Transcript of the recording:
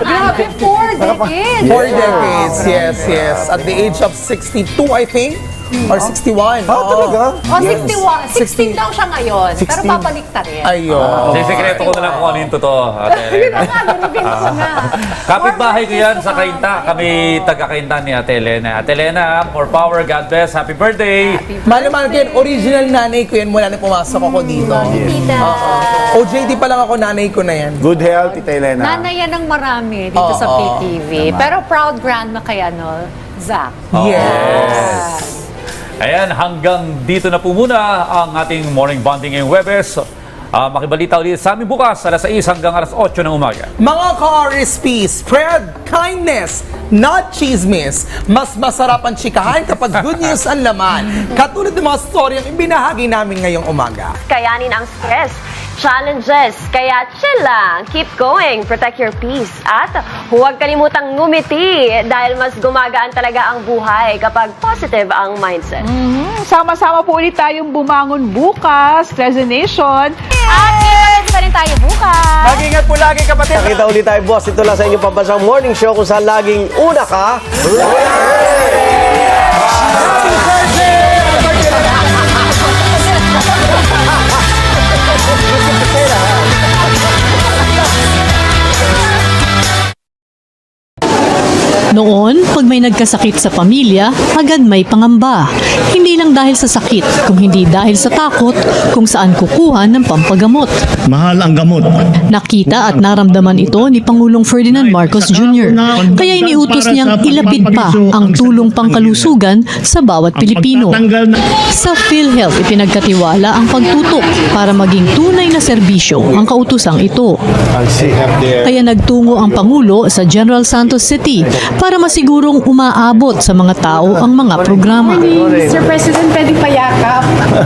Grabe, 4 decades. 4 decades, yes. At the age of 62, I think, or 61. Talaga? O, 61. 16 daw siya ngayon. Pero 16. babalik ta rin. Ayun. Sikreto ko na lang kung ano yung totoo, Ate Yun na Elena. nga, dinubin ko na. Kapit-bahay ko yan sa Kainta. Kami taga-Kainta ni Ate Elena. Ate Elena, more power, God bless, happy birthday! Malamang ko yan, original nanay ko yan mula na pumasok ako dito. Tita. OJT pa lang ako, nanay ko na yan. Good health, Tita Elena. Nanay yan ng marami dito sa PTV. Pero proud grandma kay Zach. Yes. Ayan, hanggang dito na po muna ang ating morning bonding ngayong Webes. Makibalita ulit sa amin bukas, alas 6 hanggang alas 8 ng umaga. Mga ka-RSP, spread kindness, not chismis. Mas masarap ang chikahan kapag good news ang laman. Katulad ng mga story ang ibinahagi namin ngayong umaga. Kayanin ang stress, challenges, kaya chill lang, keep going, protect your peace, at huwag kalimutang ngumiti dahil mas gumagaan talaga ang buhay kapag positive ang mindset. Sama-sama po ulit tayong bumangon bukas, Quezon Nation. At pa rin tayo bukas! Mag-ingat po lagi, kapatid. Nakita ulit tayo, boss. Ito lang sa inyong pambansang morning show kung saan laging una ka. Noon, pag may nagkasakit sa pamilya, agad may pangamba. Hindi lang dahil sa sakit, kung hindi dahil sa takot kung saan kukuha ng pampagamot. Mahal ang gamot. Nakita at naramdaman ito ni Pangulong Ferdinand Marcos Jr. Kaya iniutos niyang ilapid pa ang tulong pangkalusugan sa bawat Pilipino. Sa PhilHealth, ipinagkatiwala ang pagtutok para maging tunay na serbisyo ang kautusang ito. Kaya nagtungo ang Pangulo sa General Santos City para masigurong umaabot sa mga tao ang mga programa. Sir President, pwede payakap.